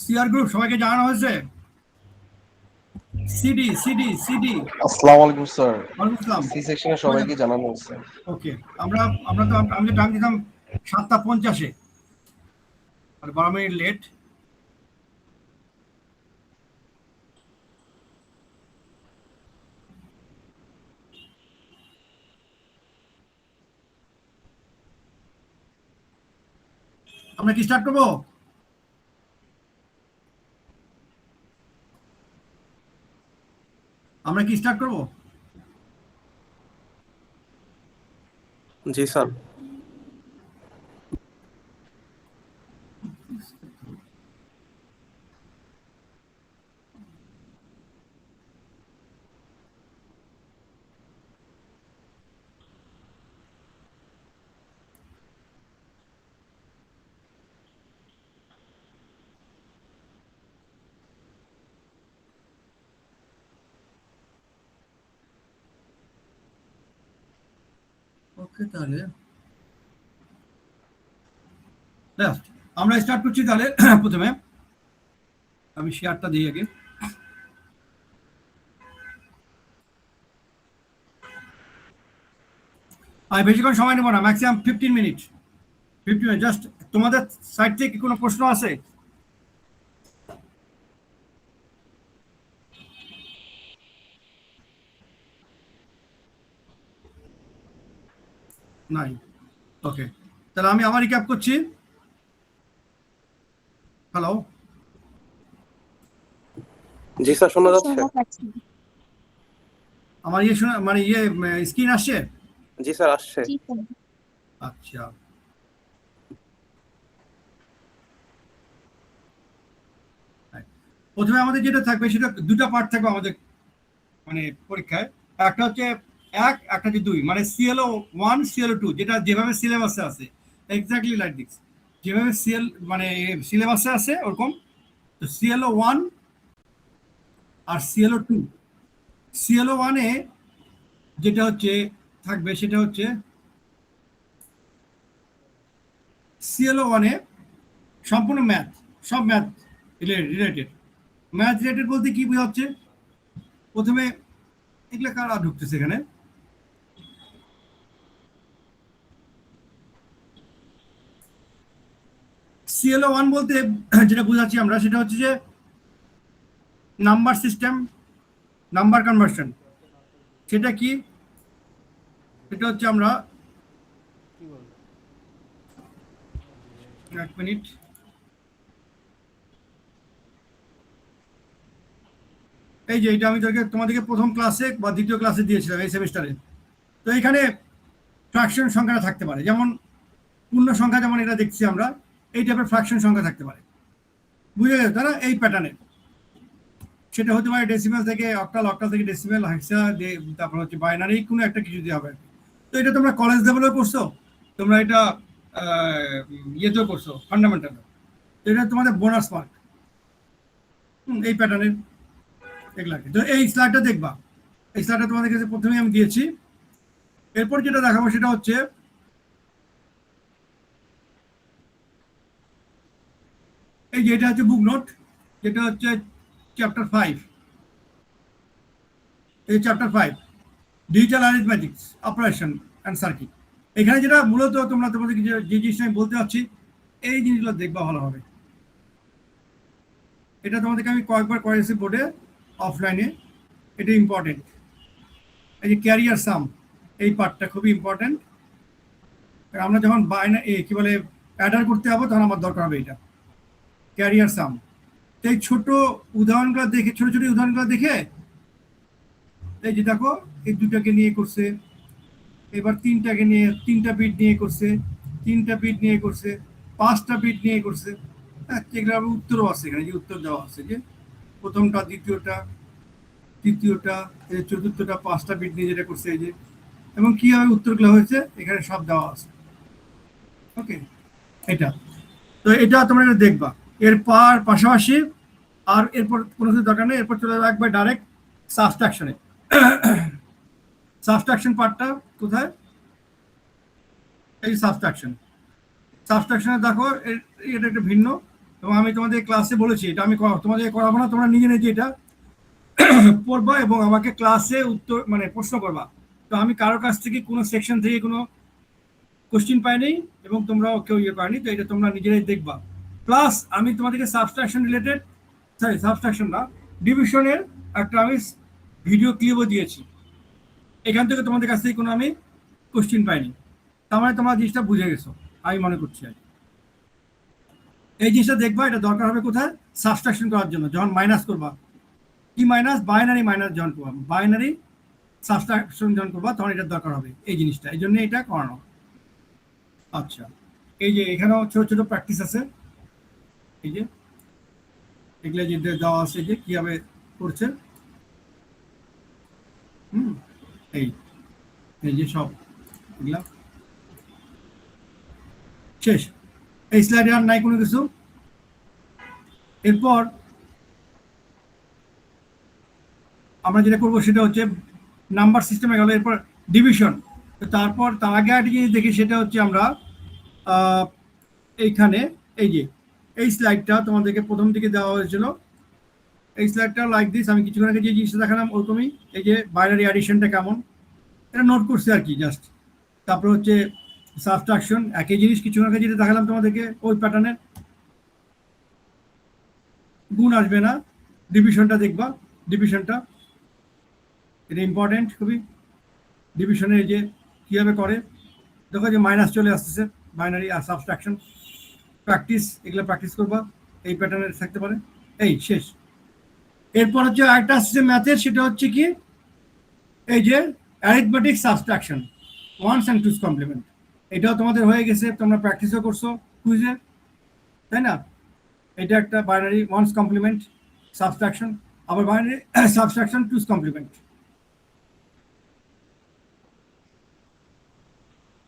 CR group সবাইকে জানানো হয়েছে। সিডি সিডি সিডি আসসালামু আলাইকুম স্যার। ওয়ালাইকুম আসসালাম। সি সেকশনে সবাইকে জানানো হয়েছে। ওকে, আমরা আমরা তো আমি তো টাইম দিতাম 7:50, আর 12 মিনিট লেট। আমরা কি স্টার্ট করবো? আমরা কি স্টার্ট করবো? জি স্যার। ওকে, তাহলে আমরা স্টার্ট করছি তাহলে। প্রথমে আমি শেয়ারটা দিই আগে। আমি বেশিক্ষণ সময় নেব না, ম্যাক্সিমাম 15 মিনিট। 15 minute just. তোমাদের সাইড থেকে কি কোনো প্রশ্ন আছে? নাই। ওকে, তাহলে আমি আমার রিক্যাপ করছি। হ্যালো, জি স্যার, শোনা যাচ্ছে। আমার ইয়ে শোনা, মানে ইয়ে স্ক্রিন আসছে? জি স্যার, আসছে। আচ্ছা, প্রথমে আমাদের যেটা থাকবে সেটা দুটো পার্ট থাকবে আমাদের মানে পরীক্ষায়। একটা হচ্ছে একটা হচ্ছে 2, মানে CLO1 CLO2, যেটা যেভাবে সিলেবাসে আছে এক্স্যাক্টলি লাইক দিস, যেভাবে মানে সিলেবাসে আছে ওরকম। তো CLO1 আর CLO2। CLO1-এ যেটা হচ্ছে থাকবে সেটা হচ্ছে CLO1-এ সম্পূর্ণ ম্যাথ, সব ম্যাথ রিলেটেড। ম্যাথ রিলেটেড বলতে কি বোঝাচ্ছে? প্রথমে এগুলো কারা ঢুকতেছে এখানে? CLO1 বলতে যেটা বোঝাচ্ছি আমরা সেটা হচ্ছে যে নাম্বার সিস্টেম, নাম্বার কনভার্সন। সেটা কি? সেটা হচ্ছে আমরা, এক মিনিট, এই যে এটা আমি তোমাদেরকে প্রথম ক্লাসে বা দ্বিতীয় ক্লাসে দিয়েছিলাম এই সেমিস্টারে। তো এখানে ফ্র্যাকশন সংখ্যাটা থাকতে পারে, যেমন পূর্ণ সংখ্যা, যেমন এটা দেখছি আমরা, এই টাইপের ফ্র্যাকশন সংখ্যা থাকতে পারে। বুঝে গেছে তাই না? এই প্যাটার্নে সেটা হতে পারে ডেসিমেল থেকে অক্টাল, অক্টাল থেকে ডেসিমেল, হেক্সা, তারপর হচ্ছে বাইনারি, কোনো একটা কিছু দিয়ে হবে। তো এটা তোমরা কলেজ লেভেলেও করছো, তোমরা এটা ইয়েতেও করছো, ফান্ডামেন্টাল। তো এটা তোমাদের বোনাস মার্ক এই প্যাটার্নের এগুলাকে। তো এই স্লাইডটা দেখবা, এই স্লাইডটা তোমাদের কাছে প্রথমেই আমি দিয়েছি। এরপর যেটা দেখাবো সেটা হচ্ছে এই যে এটা হচ্ছে বুক নোট, যেটা হচ্ছে চ্যাপ্টার 5। এই chapter 5 digital arithmetics operation and circuit. এখানে যেটা মূলত তোমরা তোমাদেরকে যে জিনিসটা আমি বলতে চাচ্ছি, এই জিনিসগুলো দেখবা ভালোভাবে। এটা তোমাদেরকে আমি কয়েকবার করেছি বোর্ডে, অফলাইনে। এটা ইম্পর্টেন্ট। এই যে ক্যারিয়ার সাম, এই পার্টটা খুবই ইম্পর্টেন্ট। আমরা যখন কি বলে অ্যাডার করতে যাবো তখন আমার দরকার হবে এটা, ক্যারিয়ার সাম। তো এই ছোট উদাহরণগুলো দেখে, ছোট ছোট উদাহরণগুলো দেখে, এই যে দেখো এই দুটাকে নিয়ে করছে, এবার তিনটাকে নিয়ে, তিনটা বিট নিয়ে করছে, তিনটা বিট নিয়ে করছে, পাঁচটা বিট নিয়ে করছে। হ্যাঁ, এগুলো উত্তরও আছে এখানে, যে উত্তর দেওয়া আছে, যে প্রথমটা, দ্বিতীয়টা, তৃতীয়টা, চতুর্থটা, পাঁচটা বিট নিয়ে যেটা করছে এই যে, এবং কিভাবে উত্তরগুলো হয়েছে এখানে সব দেওয়া আছে। ওকে, এটা তো এটা তোমরা এটা দেখবা। এর পাশাপাশি আর এরপর কোনো কিছু দরকার নেই, এরপর চলে যাবে একবার ডাইরেক্ট সাবস্ট্রাকশনে। সাবস্ট্রাকশন পার্টটা কোথায়? এই সাবস্ট্রাকশন। সাবস্ট্রাকশনে দেখো এটা একটা ভিন্ন, এবং আমি তোমাদের ক্লাসে বলেছি এটা আমি তোমাদের করাবো না, তোমরা নিজে নিজে এটা পড়বা এবং আমাকে ক্লাসে উত্তর মানে প্রশ্ন করবা। তো আমি কারোর কাছ থেকে কোনো সেকশন থেকে কোনো কোশ্চিন পাইনি এবং তোমরাও কেউ পাইনি, তো এটা তোমরা নিজেরাই দেখবা। প্লাস আমি তোমাদেরকে সাবস্ট্রাকশন রিলেটেড, সাবস্ট্রাকশন না, ডিভিশনের একটা আমি ভিডিও ক্লিপও দিয়েছি। এখান থেকে তোমাদের কাছ থেকে কোনো আমি কোশ্চিন পাইনি, তার মানে তোমরা জিনিসটা বুঝে গেছো আমি মনে করছি। আর এই জিনিসটা দেখবা, এটা দরকার হবে কোথায়? সাবস্ট্রাকশন করার জন্য, যখন মাইনাস করবা। কি মাইনাস? বাইনারি মাইনাস যখন করবা, বাইনারি সাবস্ট্রাকশন যখন করবা তখন এটা দরকার হবে এই জিনিসটা, এই জন্য এটা করানো। আচ্ছা, এই যে এখানেও ছোট ছোট প্র্যাকটিস আছে, এই যে এগুলো যে দেওয়া আছে যে কিভাবে করছে। এই এই যে সব এগুলা শেষ। এই স্লাইডে আর নাই কোনো কিছু। এরপর আমরা যেটা করবো সেটা হচ্ছে নাম্বার সিস্টেমে গেল, এরপর ডিভিশন। তারপর তার আগে একটা জিনিস দেখি, সেটা হচ্ছে আমরা এইখানে এই যে এই স্লাইডটা তোমাদেরকে প্রথম দিকে দেওয়া হয়েছিল, এই স্লাইডটা লাইক দিস, আমি কিছুক্ষণ আগে যে জিনিসটা দেখালাম ওরকমই। এই যে বাইনারি অ্যাডিশনটা কেমন, এটা নোট করছি আর কি জাস্ট। তারপর হচ্ছে সাবট্রাকশন, একই জিনিস কিছুক্ষণ আগে যেটা দেখালাম তোমাদেরকে ওই প্যাটার্নের। গুণ আসবে না, ডিভিশনটা দেখবা, ডিভিশনটা এটা ইম্পর্টেন্ট খুবই। ডিভিশনের যে কীভাবে করে দেখো, যে মাইনাস চলে আসতেছে, বাইনারি আর সাবট্রাকশন প্র্যাকটিস, এগুলো প্র্যাকটিস করবা, এই প্যাটার্নের থাকতে পারে। এই শেষ। এরপর হচ্ছে আরেকটা আসছে ম্যাথের, সেটা হচ্ছে কি এই যে arithmetic subtraction, one's and two's complement. এটাও তোমাদের হয়ে গেছে, তোমরা প্র্যাকটিসও করছো কুইজে, তাই না? এটা একটা বাইনারি ওয়ান্স কমপ্লিমেন্ট সাবট্রাকশন, আবার বাইনারি সাবট্রাকশন টুস কমপ্লিমেন্ট।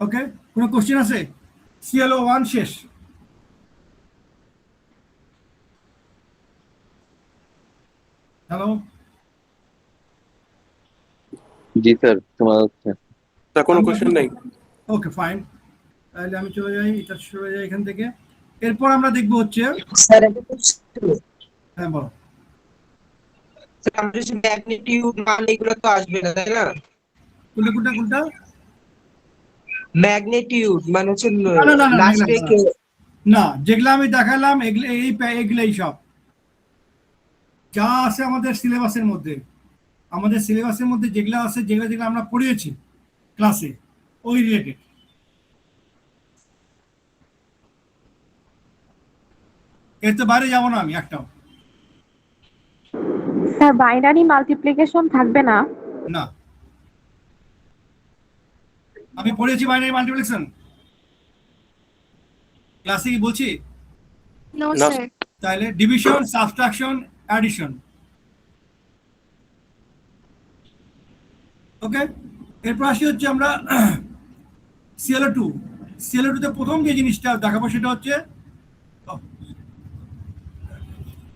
ওকে, কোনো কোশ্চেন আছে? সিএলও 1 শেষ। হ্যালো, জি স্যার, শোনা যাচ্ছে। স্যার কোনো কোশ্চেন নেই। ওকে ফাইন, তাহলে আমি চলে যাই, এটা চলে যাই এখান থেকে। এরপর আমরা দেখবো হচ্ছে, স্যার একটা কোশ্চেন ছিল। হ্যাঁ বলো। স্যার আমাদের যে ম্যাগনিটিউড মান এগুলো তো আসবে না, তাই না? কোনটা কোনটা কোনটা? ম্যাগনিটিউড মানে হচ্ছে না, না, না, না, লাস্টে না, না, যেগুলো আমি দেখালাম এগুলো এগুলোই সব যা আছে আমাদের সিলেবাসের মধ্যে। আমাদের সিলেবাসের মধ্যে যেগুলো আছে, যেগুলো যেগুলো আমরা পড়িয়েছি ক্লাসে, ওই রিলেটেড। এর তো বাইরে যাবো না আমি একটাও। স্যার বাইনারি মাল্টিপ্লিকেশন থাকবে না? না, আমি পড়েছি বাইনারি মাল্টিপ্লিকেশন ক্লাসে, কি বলছি? নো না। স্যার। তাহলে ডিভিশন, সাবট্রাকশন, অ্যাডিশন। ওকে, এরপর আসি হচ্ছে আমরা সিএলও2। সিএলও2 তে প্রথম যে জিনিসটা দেখাবো সেটা হচ্ছে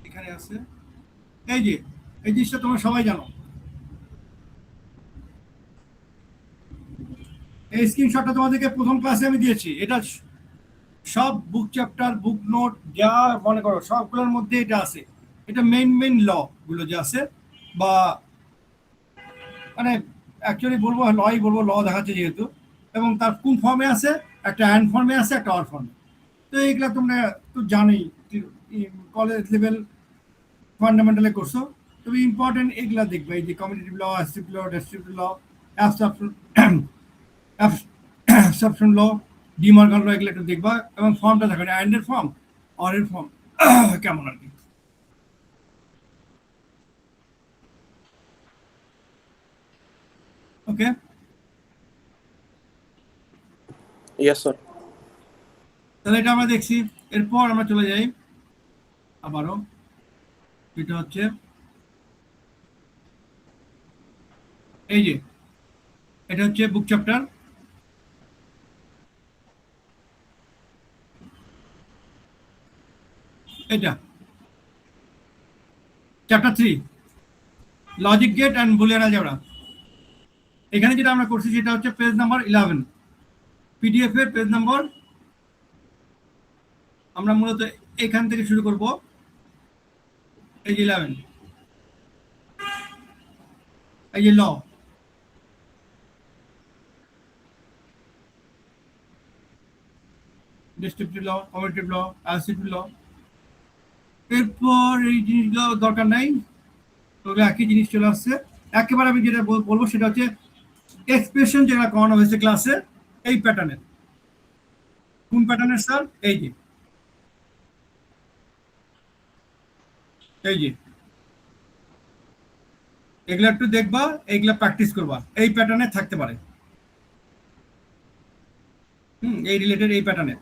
এখানে আছে, এই যে এই জিনিসটা তোমরা সবাই জানো। এই স্ক্রিনশটটা তোমাদেরকে প্রথম ক্লাসে আমি দিয়েছি। এটা সব বুক চ্যাপ্টার, বুক নোট যা মনে করো সবগুলোর মধ্যে এটা আছে। এটা মেইন ল গুলো যে আছে, বা মানে অ্যাকচুয়ালি বলবো লই বলবো, ল দেখাচ্ছে যেহেতু, এবং তার কোন ফর্মে আছে, একটা অ্যান্ড ফর্মে আছে, একটা অর ফর্মে। তো এইগুলো তোমরা তো জানোই, কলেজ লেভেল ফান্ডামেন্টালে করছো। তবে ইম্পর্টেন্ট এগুলা দেখবে, এই যে কমিউনিটিভ ল, অ্যাসিভ ল, ডেসক্রিপটিভ ল, অ্যাবসর্পশন ল, ডিমর্গান ল, এগুলো একটু দেখবা, এবং ফর্মটা দেখো, অ্যান্ডের ফর্ম, অরের ফর্ম কেমন আর কি। ওকে, ইয়েস স্যার। তাহলে এটা আমরা দেখছি। এরপর আমরা চলে যাই আবারও, এটা হচ্ছে এই যে এটা হচ্ছে বুক চ্যাপ্টার, এটা chapter 3 logic gate and Boolean algebra. এখানে যেটা আমরা করছি সেটা হচ্ছে পেজ নাম্বার 11, পিডিএফ এর পেজ নাম্বার। আমরা মূলত এখান থেকে শুরু করব, এই যে 11, এই যে ল, ডেসক্রিপটিভ ল, কমিউনিটিভ ল, অ্যাসোসিয়েটিভ ল। এরপর এই জিনিসগুলো দরকার নাই, ওগুলো একই জিনিস চলে আসছে। একেবারে আমি যেটা বলবো সেটা হচ্ছে এক্সপ্রেশন যেটা করানো হয়েছে ক্লাসে এই প্যাটার্নের। কোন প্যাটার্নের স্যার? এই যে এগুলা একটু দেখবা, এইগুলা প্র্যাকটিস করবা, এই প্যাটার্নে থাকতে পারে। এই রিলেটেড এই প্যাটার্নে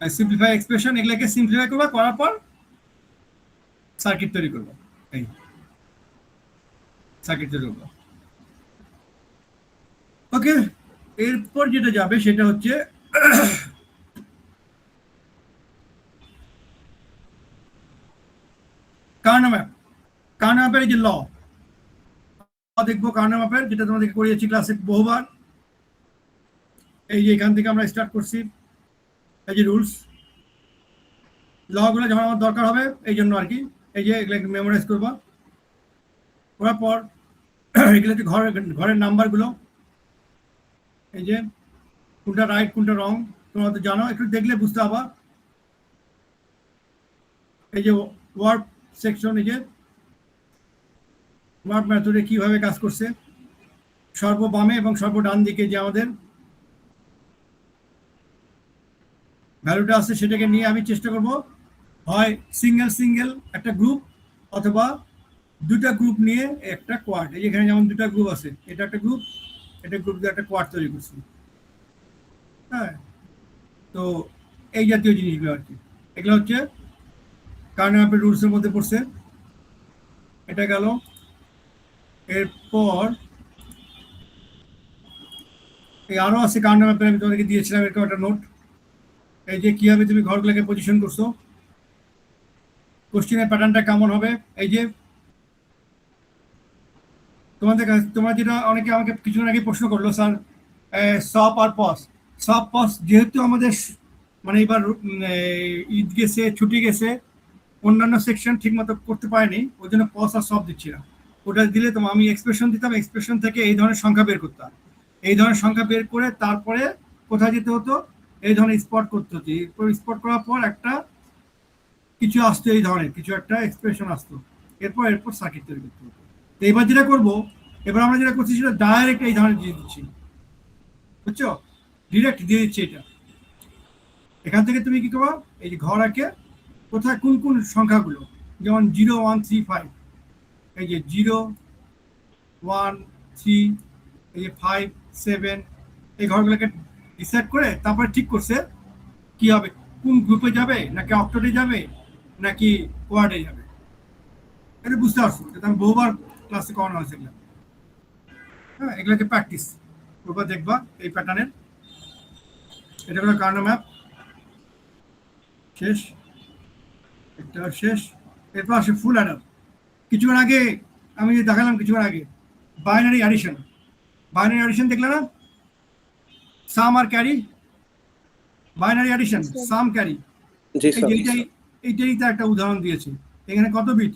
সিম্পলিফাই এক্সপ্রেশন, এগুলাকে সিম্পলিফাই করবা, করার পর সার্কিট তৈরি করবা। এই সার্কিট তৈরি করবা। ওকে, এরপর যেটা যাবে সেটা হচ্ছে কার্নো ম্যাপ। কার্নো ম্যাপের এই যে ল দেখবো, কার্নো ম্যাপের যেটা তোমাদেরকে করিয়েছি ক্লাসে বহুবার। এই যে এখান থেকে আমরা স্টার্ট করছি, এই যে রুলস লগুলো যখন আমার দরকার হবে এই জন্য আর কি, এই যে এগুলো মেমোরাইজ করবা। করার পর এগুলো হচ্ছে ঘরের নাম্বারগুলো, এই যে কোনটা রাইট কোনটা রং তোমরা তো জানো, একটু দেখলে বুঝতে পারবা। এই যে ওয়ার্ক সেকশন, এই যে ওয়ার্ক মেথডে কিভাবে কাজ করছে, সর্ববামে এবং সর্বডান দিকে যে আমাদের ভ্যালুটা আছে সেটাকে নিয়ে আমি চেষ্টা করব হয় সিঙ্গেল একটা গ্রুপ অথবা দুটা গ্রুপ নিয়ে একটা কোয়াড। এই এখানে যেমন দুটা গ্রুপ আছে, এটা একটা গ্রুপ, এটা গ্রুপ দিয়ে একটা কোয়াড তৈরি করছি। হ্যাঁ, তো এই জাতীয় জিনিসগুলো আর কি, এগুলো হচ্ছে কার্নো ম্যাপের রুলসের মধ্যে পড়ছে। এটা গেল। এরপর এই আরো আছে কার্নো ম্যাপের, আমি তোমাদেরকে দিয়েছিলাম এরকম একটা নোট, এই যে কিভাবে তুমি ঘরগুলোকে পজিশন করছো, কোশ্চেনের প্যাটার্নটা কেমন হবে। এই যে তোমাদের কাছে তোমরা যেটা অনেকে আমাকে কিছুদিন আগে প্রশ্ন করলো, স্যার সপ আর পস, সপ পস যেহেতু আমাদের মানে এবার ঈদ গেছে, ছুটি গেছে, অন্যান্য সেকশন ঠিক মতো করতে পারেনি, ওই জন্য পস আর সব দিচ্ছি না। ওটা দিলে তোমার আমি এক্সপ্রেশন দিতাম, এক্সপ্রেশন থেকে এই ধরনের সংখ্যা বের করতাম, এই ধরনের সংখ্যা বের করে তারপরে কোথায় যেতে হতো, এই ধরনের স্পট করতে হতো। এরপর স্পট করার পর একটা কিছু আসতো, এই ধরনের কিছু একটা এক্সপ্রেশন আসতো, এরপর সার্কিট তৈরি করতে হতো। তো এবার যেটা করবো, এবার আমরা যেটা করছি সেটা ডাইরেক্ট এই ধরনের দিয়ে দিচ্ছি, বুঝছো, ডিরেক্ট দিয়ে দিচ্ছি। এটা এখান থেকে তুমি কি করবো, এই যে ঘর আঁকে কোথায় কোন কোন সংখ্যাগুলো, যেমন 0 1 3 5, এই যে 0 1 3, এই যে 5 7, এই ঘরগুলোকে ডিসাইড করে তারপরে ঠিক করছে কি হবে, কোন গ্রুপে যাবে, নাকি অক্টোডে যাবে, নাকি কোয়াডে যাবে। এটা বুঝতে পারছো, এটা আমি বহুবার ক্লাসে করানো হয়েছে এগুলো। হ্যাঁ, এগুলোকে প্র্যাকটিস করবা, দেখবা এই প্যাটার্নের। এটা হলো কার্নো ম্যাপ, শেষ, এটা শেষ। এরপর আসে ফুল অ্যাডার। কিছুক্ষণ আগে আমি যে দেখালাম, কিছুক্ষণ আগে বাইনারি অ্যাডিশন, বাইনারি অ্যাডিশন দেখলে না, সাম আর ক্যারি, বাইনারি অ্যাডিশন সাম ক্যারি, জি স্যার। এইটাই তো একটা উদাহরণ দিয়েছি। এখানে কত বিট,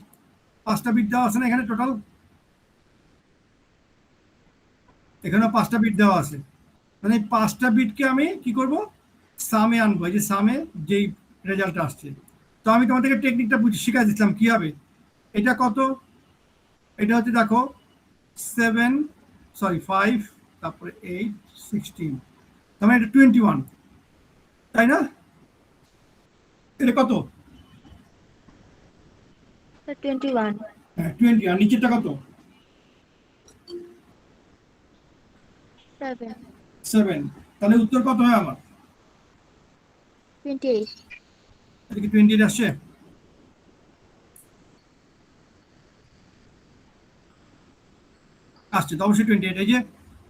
5টা বিট দেওয়া আছে না এখানে টোটাল, এখানে 5টা বিট দেওয়া আছে, মানে 5টা বিটকে আমি কি করব, সামে আনবো, এই যে সামে যেই রেজাল্টটা আসছে। তো আমি তোমাদেরকে টেকনিকটা শিখাই দিচ্ছিলাম কি হবে। এটা কত, এটা হচ্ছে দেখো 5, তারপরে 8 16, তার মানে এটা 21, তাই না? এটা কত? 21 হ্যাঁ 20, আর নিচেরটা কত? 7। তাহলে উত্তর কত হয় আমার? 28 এটা কি 28 আসছে? আসছে তো অবশ্যই 28। এই যে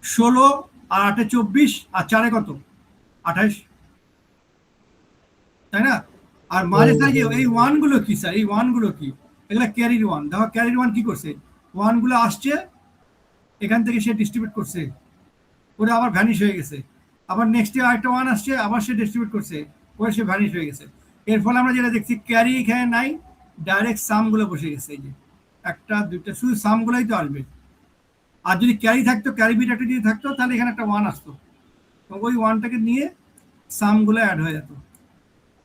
16 আর 8 24 আর 4 কত, 28, তাই না? আর মাঝে যে এই ওয়ান গুলো কি স্যার, এই ওয়ান গুলো কি, এগুলা ক্যারির ওয়ান। দেখো ক্যারির ওয়ান কি করছে, ওয়ান গুলো আসছে এখান থেকে সে ডিস্ট্রিবিউট করছে, ওটা আবার ভ্যানিশ হয়ে গেছে। আবার নেক্সট ডে আরেকটা 1 আসছে, আবার সে ডিস্ট্রিবিউট করছে, করে সে ভ্যানিশ হয়ে গেছে। এর ফলে আমরা যেটা দেখছি ক্যারি এখানে নাই, ডাইরেক্ট সামগুলো বসে গেছে। এই যে একটা দুইটা শুধু সামগুলোই তো আসবে। আর যদি ক্যারি থাকতো, ক্যারি বিট একটা যদি থাকতো, তাহলে এখানে একটা 1 আসতো, তো ওই 1টাকে নিয়ে সামগুলো অ্যাড হয়ে যেত,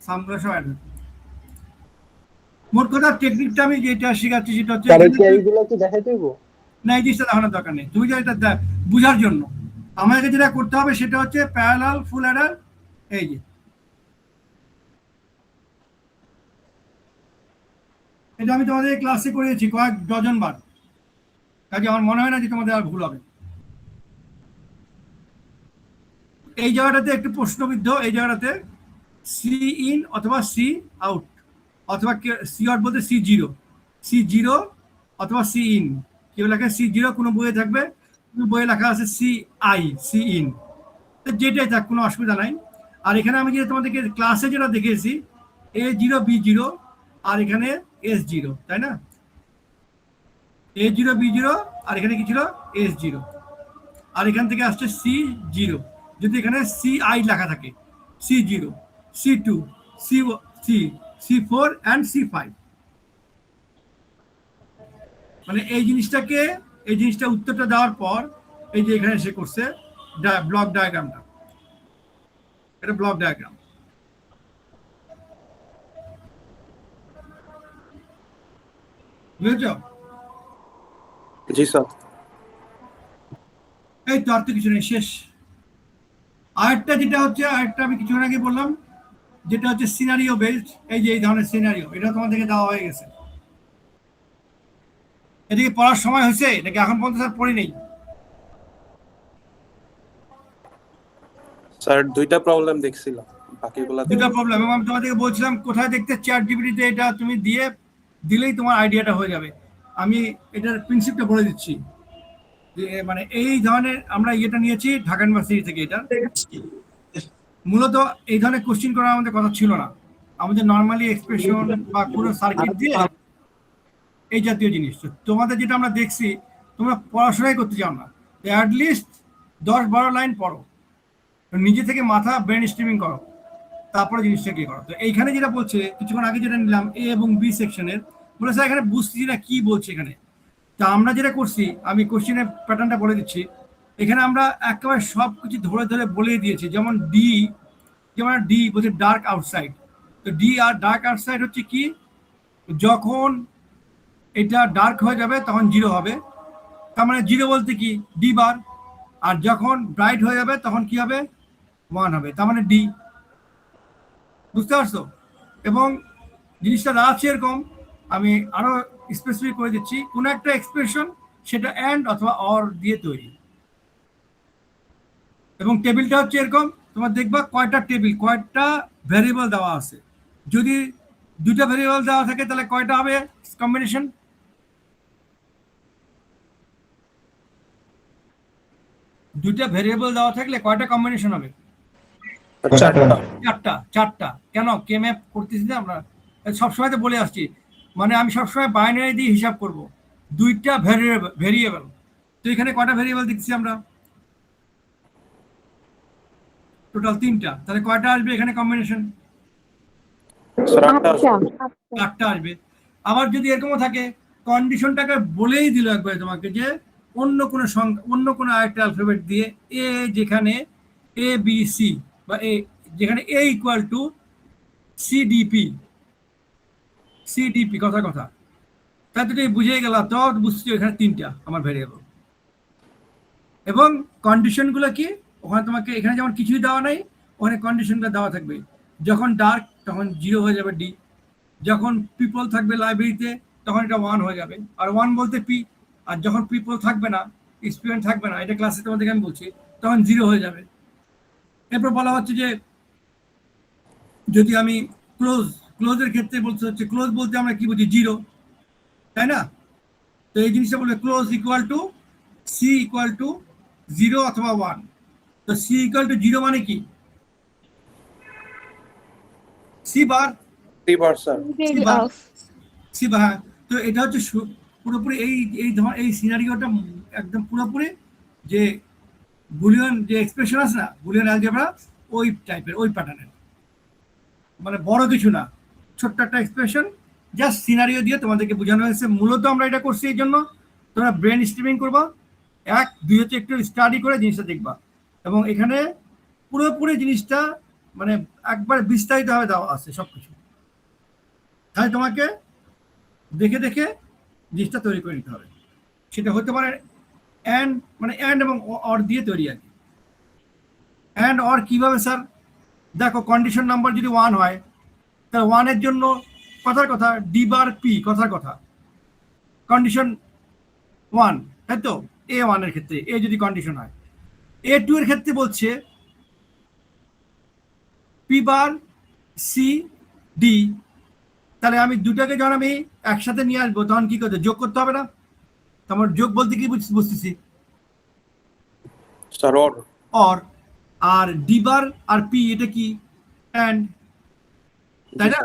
সামগুলো সব অ্যাড হতো। মোট কথা টেকনিকটা আমি যেটা শেখাচ্ছি সেটা হচ্ছে ক্যারিগুলো কি দেখাই দেবো? না, এই জিনিসটা দেখানোর দরকার নেই, তুমি যে এটা বুঝার জন্য আমাকে যেটা করতে হবে সেটা হচ্ছে প্যারালাল ফুল অ্যাডার। এই যে এটা আমি তোমাদের ক্লাসে করিয়েছি কয়েক ডজন বার, কাজে আমার মনে হয় না যে তোমাদের আর ভুল হবে। এই জায়গাটাতে একটু প্রশ্নবিদ্ধ, এই জায়গাটাতে সি ইন অথবা সি আউট, অথবা সি আউট বলতে সি জিরো অথবা সি ইন। কেউ লেখে সি0, কোনো বইয়ে থাকবে, কোনো বইয়ে লেখা আছে সি ইন, যেটাই থাক কোনো অসুবিধা নাই। আর এখানে আমি যে তোমাদেরকে ক্লাসে যেটা দেখিয়েছি A0 B0, আর এখানে S0, তাই না? A0 B0, আর এখানে কি ছিল S0, আর এখান থেকে আসছে C0। যদি এখানে CI লেখা থাকে, C0, C2, C4 and C5, মানে এই জিনিসটা উত্তরটা দেওয়ার পর এই যে এখানে সে করছে ব্লক ডায়াগ্রামটা, এটা ব্লক ডায়াগ্রাম। বুঝেছ? জি স্যার। এই তো, আর তো কিছু নেই, শেষ। আরেকটা যেটা হচ্ছে, আরেকটা আমি কিছুক্ষণ আগে বললাম, যেটা হচ্ছে সিনারিও বেসড। এই যে এই ধরনের সিনারিও, এটা তোমাদেরকে দেওয়া হয়ে গেছে। এদিকে পড়ার সময় হয়েছে নাকি এখন পর্যন্ত স্যার পড়ি নেই? স্যার দুইটা প্রবলেম দেখছিলাম, বাকিগুলা দুটো প্রবলেম, এবং আমি তোমাদেরকে বলছিলাম কোথায় দেখতে, চ্যাটজিপিটিতে এটা তুমি দিলেই তোমার আইডিয়াটা হয়ে যাবে। আমি এটার প্রিন্সিপটা বলে দিচ্ছি, যে মানে এই ধরনের আমরা ইয়েটা নিয়েছি ঢাকা ইউনিভার্সিটি থেকে। এটা মূলত এই ধরনের কোশ্চিন করার আমাদের কথা ছিল না, আমাদের নর্মালি এক্সপ্রেশন বা পুরো সার্কিট দিয়ে এই জাতীয় জিনিস। তোমাদের যেটা আমরা দেখছি, তোমরা পড়াশোনাই করতে চাও না, অ্যাটলিস্ট 10-12 লাইন পড়ো, নিজে থেকে মাথা ব্রেন স্ট্রিমিং করো, তারপরে জিনিসটা কি করো। তো এইখানে যেটা বলছে, কিছুক্ষণ আগে যেটা নিলাম A এবং B সেকশনের, বলেছে এখানে বুঝছি না কি বলছে এখানে। তা আমরা যেটা করছি, আমি কোশ্চেনের প্যাটার্নটা বলে দিচ্ছি। এখানে আমরা একেবারে সব কিছু ধরে ধরে বলে দিয়েছি। যেমন ডি বলছে ডার্ক আউটসাইড, তো ডি আর ডার্ক আউটসাইড হচ্ছে কি, যখন এটা ডার্ক হয়ে যাবে তখন 0 হবে, তার মানে 0 বলতে কি ডি বার, আর যখন ব্রাইট হয়ে যাবে তখন কি হবে 1 হবে, তার মানে ডি। বুঝতে পারছো? এবং জিনিসটা দাঁড়াচ্ছে এরকম, আমি আরো স্পেসিফিক করে দিচ্ছি, কোনো একটা এক্সপ্রেশন সেটা অ্যান্ড অথবা অর দিয়ে তৈরি। এবং টেবিলটা হচ্ছে এরকম, তোমার দেখবা কয়টা ভ্যারিয়েবল দেওয়া আছে। যদি 2টা ভ্যারিয়েবল দেওয়া থাকে তাহলে কয়টা হবে কম্বিনেশন? দুইটা ভ্যারিয়েবল দেওয়া থাকলে কয়টা কম্বিনেশন হবে? চারটা। কেন কে ম্যাপ করতেছি না আমরা, সবসময় তো বলে আসছি, মানে আমি সবসময় বাইনারি দিয়ে হিসাব করব, 2টা ভ্যারিয়েবল। তো এখানে কয়টা ভ্যারিয়েবল দেখছি আমরা? টোটাল 3টা, তাহলে কয়টা আসবে এখানে কম্বিনেশন? 8টা আসবে। আবার যদি এরকমও থাকে, কন্ডিশনটাকে বলেই দিল একবার তোমাকে, যে অন্য কোনো আরেকটা অ্যালফাবেট দিয়ে যেখানে ABC বা যেখানে A ইকুয়াল টু সিডিপি কথা তাই তো বুঝে গেল, তো বুঝছি এখানে 3টা আমার ভ্যারিয়েবল। এবং কন্ডিশনগুলো কি, ওখানে তোমাকে এখানে যেমন কিছুই দেওয়া নাই, ওখানে কন্ডিশনগুলো দেওয়া থাকবে। যখন ডার্ক তখন 0 হয়ে যাবে ডি, যখন পিপল থাকবে লাইব্রেরিতে তখন এটা 1 হয়ে যাবে, আর 1 বলতে পি। আর যখন পিপল থাকবে না, স্টুডেন্ট থাকবে না, এটা ক্লাসে তোমাদেরকে আমি বলছি, তখন 0 হয়ে যাবে। এরপর বলা হচ্ছে যে যদি আমি ক্লোজের ক্ষেত্রে বলতে হচ্ছে, ক্লোজ বলতে আমরা কি বুঝি 0, তাই না? তো এই জিনিসটা বলবে close equal to C equal to 0 অথবা 1। তো সি ইকুয়াল টু 0 মানে কি? C bar sir. C bar. তো এটা হচ্ছে পুরোপুরি এই সিনারিওটা একদম পুরোপুরি যে বুলিয়ন যে এক্সপ্রেশন আছে না, বুলিয়ন অ্যালজেব্রা ওই টাইপের, ওই প্যাটার্নের, মানে বড় কিছু না, ছোট্ট একটা এক্সপ্রেশন, জাস্ট সিনারিও দিয়ে তোমাদেরকে বোঝানো হয়েছে। মূলত আমরা এটা করছি এই জন্য তোমরা ব্রেন স্ট্রিমিং করবা, এক দুই হচ্ছে একটু স্টাডি করে জিনিসটা দেখবা, এবং এখানে পুরোপুরি জিনিসটা মানে একবার বিস্তারিতভাবে দেওয়া আছে সব কিছু। তাই তোমাকে দেখে দেখে জিনিসটা তৈরি করে নিতে হবে। সেটা হতে পারে অ্যান্ড, মানে অ্যান্ড এবং অর দিয়ে তৈরি আর কি। অ্যান্ড অর কীভাবে স্যার? দেখো কন্ডিশন নাম্বার যদি 1 হয়, তাহলে 1-এর জন্য কথার কথা ডি বার পি, কথার কথা কন্ডিশন 1, তাই তো? A1 এর ক্ষেত্রে এ যদি কন্ডিশন হয়, A2 এর ক্ষেত্রে বলছে পি বার সি ডি। তাহলে আমি দুটাকে যখন আমি একসাথে নিয়ে আসবো তখন কি করতে, যোগ করতে হবে না? তোমার যোগ বলতে কি বুঝতেছি? Sir or. অর। আর ডি বার আর পি এটা কি? অ্যান্ড, তাই না?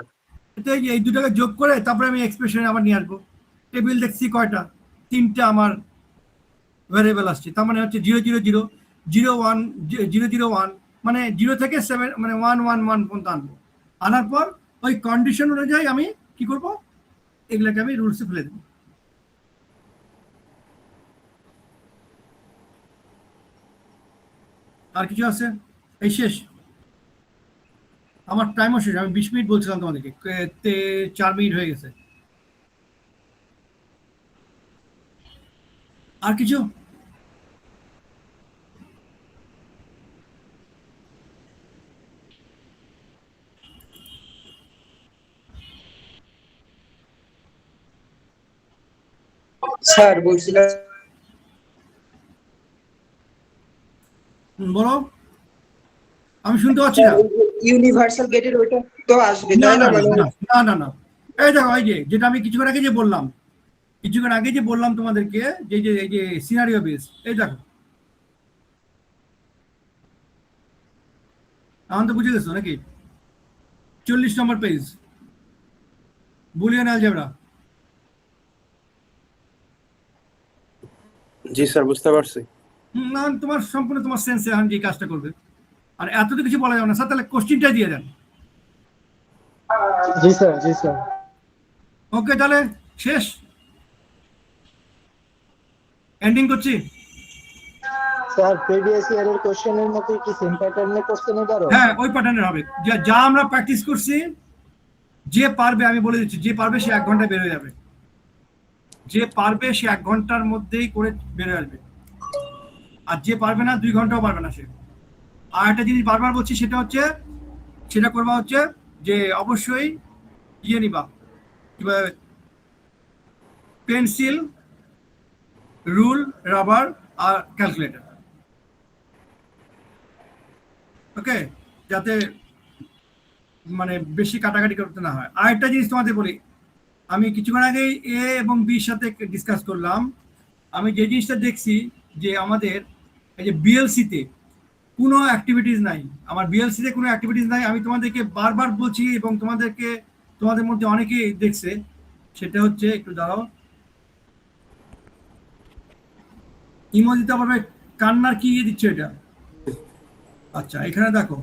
তো এই দুটাকে যোগ করে তারপরে আমি এক্সপ্রেশনে আবার নিয়ে আসবো। টেবিল দেখছি কয়টা, 3টা আমার ভ্যারিয়েবল আসছে, তার মানে হচ্ছে 0 0 0 0 1 0 0 1, মানে 0 থেকে 7 মানে 1 1 1 পর্যন্ত আনবো। আনার পর ওই কন্ডিশন অনুযায়ী আমি কি করব, এগুলোকে আমি রুলসে ফেলে দেবো। আর কিছু আছে? এই শেষ, আমার টাইমও শেষ। আমি 20 মিনিট বলছিলাম তোমাদেরকে, 4 মিনিট হয়ে গেছে। আর কিছু? স্যার বলছিলাম বলো, আমি শুনতে পাচ্ছি না। ইউনিভার্সাল গেটের ওইটা তো আসবে না তাই না না? না মানে না না না, এই দেখো এই যে যেটা আমি কিছুক্ষণ আগে যে বললাম, কিছুক্ষণ আগে যে বললাম তোমাদেরকে, যে যে এই যে সিনারিও বেস, এই দেখো, এখন তো বুঝে গেছো নাকি? 40 নম্বর পেজ, বুলিয়ান অ্যালজেব্রা। জি স্যার, বুঝতে পারছি। না, তোমার সম্পূর্ণ তোমার সেন্সে এখন যে কাজটা করবে, আর এত তো কিছু বলা যাবে না স্যার। তাহলে কোশ্চিনটা দিয়ে দেন। জি স্যার, জি স্যার। ওকে, তাহলে শেষ, এন্ডিং করছি। স্যার প্রিভিয়াস ইয়ারের কোশ্চেনের মতো কি সেম প্যাটার্নে কোশ্চেন এবারও? হ্যাঁ, ওই প্যাটার্নের হবে, যা যা আমরা প্র্যাকটিস করছি। যে পারবে, আমি বলে দিচ্ছি, যে পারবে সে 1 ঘন্টায় বেরোয় যাবে। যে পারবে সে 1 ঘন্টার মধ্যেই করে বেরোয় আসবে, আর যে পারবে না 2 ঘন্টাও পারবে না সে। আর একটা জিনিস বারবার বলছি, সেটা হচ্ছে, সেটা করবা হচ্ছে যে অবশ্যই ইয়ে নিবা, পেন্সিল, রুল, রাবার আর ক্যালকুলেটর। ওকে, যাতে মানে বেশি কাটাকাটি করতে না হয়। আর একটা জিনিস তোমাদের বলি, আমি কিছুক্ষণ আগেই এ এবং বির সাথে ডিসকাস করলাম। আমি যে জিনিসটা দেখছি যে আমাদের এই যে বিএলসিতে কোনো অ্যাক্টিভিটিস নাই, আমার বিএলসিতে কোনো অ্যাক্টিভিটিস নাই। আমি তোমাদেরকে বারবার বলছি, এবং তোমাদের মধ্যে অনেকেই দেখছে, সেটা হচ্ছে, একটু দাঁড়াও, ইমো দিতে পারবে, কান্নার কি ইয়ে দিচ্ছে এটা? আচ্ছা, এখানে দেখো,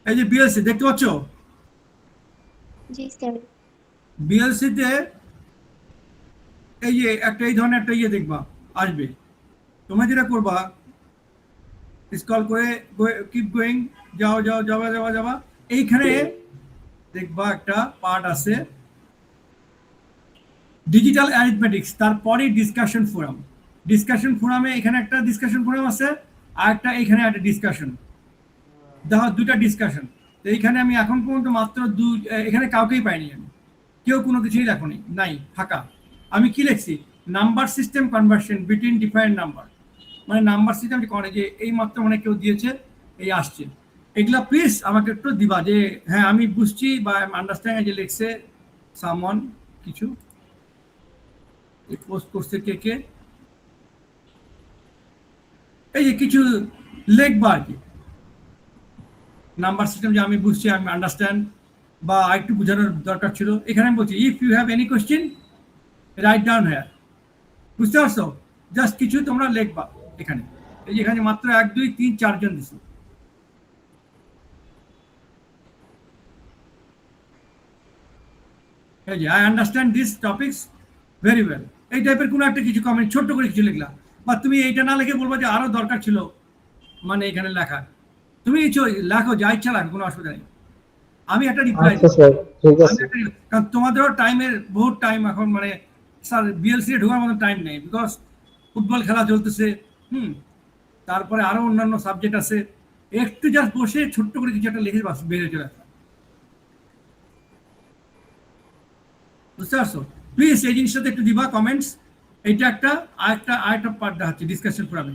এই যে বিএলসি দেখতে পাচ্ছ, জি স্যার। বিএলসিতে এই যে একটা এই ধরনের একটা ইয়ে দেখবা আসবে। তোমরা যেটা করবা, স্ক্রল করে কিপ গোয়িং, যাও যাও যাওয়া যাওয়া যাওয়া, এইখানে দেখবা একটা পার্ট আছে ডিজিটাল অ্যারিথমেটিক্স, তারপরে ডিসকাশন ফোরাম। ডিসকাশন ফোরামে এখানে একটা ডিসকাশন ফোরাম আছে, আর একটা এখানে একটা ডিসকাশন, দেখো 2টা ডিসকাশন। তো এইখানে আমি এখন পর্যন্ত মাত্র এখানে কাউকেই পাইনি, আমি কেউ কোনো কিছুই লেখনি, নাই, ফাঁকা। আমি কি লিখছি, number system conversion between different number, মানে নাম্বার সিস্টেম করে যে এই মাত্র মানে কেউ দিয়েছে, এই আসছে। এগুলা প্লিজ আমাকে একটু দিবা, যে হ্যাঁ আমি বুঝছি বা আন্ডারস্ট্যান্ড, যে লিখছে সামওয়ান কিছু পোস্ট করছে কে কে, এই যে কিছু লেখবা আর কি, নাম্বার সিস্টেম যে আমি বুঝছি, আমি আন্ডারস্ট্যান্ড, বা একটু বোঝানোর দরকার ছিল। এখানে আমি বলছি, if you have any question write down here, বুঝতে পারছো? জাস্ট কিছু তোমরা লিখবা এখানে। এই যে এখানে মাত্র 1 2 3 4 জন দিছে। এই যে I understand this topics very well, এই টাইপের কোনো একটা কিছু কমেন্ট ছোট্ট করে কিছু লিখলা, বা তুমি এইটা না লিখে বলবো যে আরো দরকার ছিল মানে এখানে লেখা। তুমি কিছু লেখো, যা ইচ্ছা লেখো, কোনো অসুবিধা নেই। আমি একটা রিপ্লাই আচ্ছা স্যার, ঠিক আছে। কারণ তোমাদেরও টাইমের বহুত টাইম এখন, মানে স্যার বিএলসি এ ঢোকার মতো টাইম নেই, বিকজ ফুটবল খেলা চলতেছে, তারপরে আরো অন্যান্য সাবজেক্ট আছে। একটু জাস্ট বসে ছোট্ট করে কিছু একটা লিখে বাস বেরিয়ে চলে আসা। বুঝতে পারছো? প্লিজ এই জিনিসটাতে একটু দিবা কমেন্টস। এইটা একটা আরেকটা পার্ট দেখাচ্ছি ডিসকাশন ফোরামে।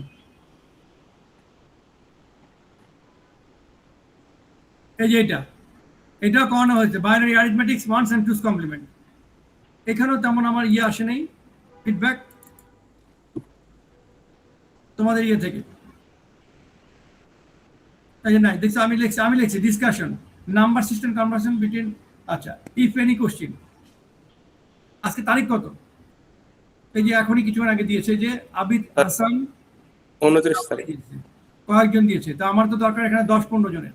এই যে এটাও করানো হয়েছে, binary arithmetics one's and two's complement. এখানেও তেমন আমার আসে নেই ফিডব্যাক তোমাদের থেকে। এই যে নাই দেখছো, আমি লিখছি discussion number system conversion between. আচ্ছা, ইফ এনি কোশ্চিন। আজকে তারিখ কত? এই যে এখনই কিছুক্ষণ আগে দিয়েছে যে আবিদ হাসান 29 তারিখ। কয়েকজন দিয়েছে, তা আমার তো দরকার এখানে 10-15 জনের।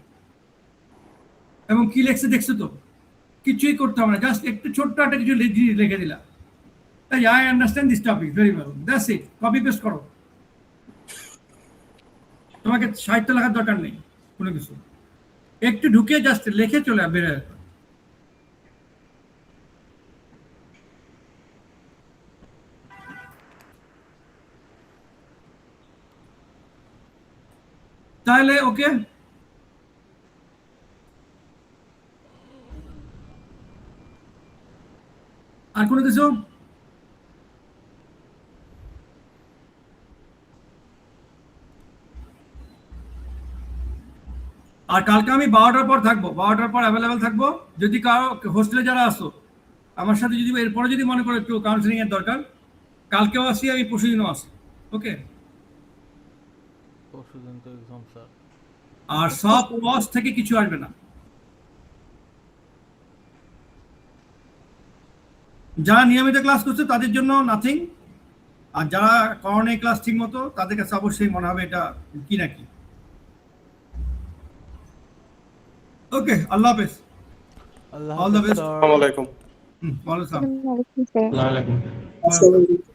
এবং কি লেখছে দেখছো তো? কিছুই করতে হবে না, জাস্ট একটু ছোট্ট একটা কিছু লিখে দিলা। I understand this topic very well, that's it. Copy paste করো, তোমাকে সাহিত্য লেখার দরকার নেই কোনো কিছু। একটু ঢুকে জাস্ট লিখে চলে বেরো। তাহলে ওকে, আর কোনো কিছু? আর কালকে আমি 12টার পর থাকবো, 12টার পর অ্যাভেলেবেল থাকবো। যদি কারো হোস্টেলে যারা আসো আমার সাথে, যদি এরপরে যদি মনে করো একটু কাউন্সিলিং এর দরকার, কালকেও আসি, আমি পরশুদিনও আসি। ওকে? পরশুদিন তো এক্সাম স্যার। আর সব লস থেকে কিছু আসবে না। যারা নিয়মিত ক্লাস করছে তাদের জন্য নাথিং, আর যারা করোনা ক্লাস ঠিক মতো তাদের কাছে অবশ্যই মনে হবে এটা কি নাকি। ওকে, আল্লাহ হাফেজ। আল্লাহ All the হাফেজ best. স্যার। আসসালামু আলাইকুম। ওয়ালাইকুম আসসালাম। Assalamualaikum, sir. ওয়ালাইকুম।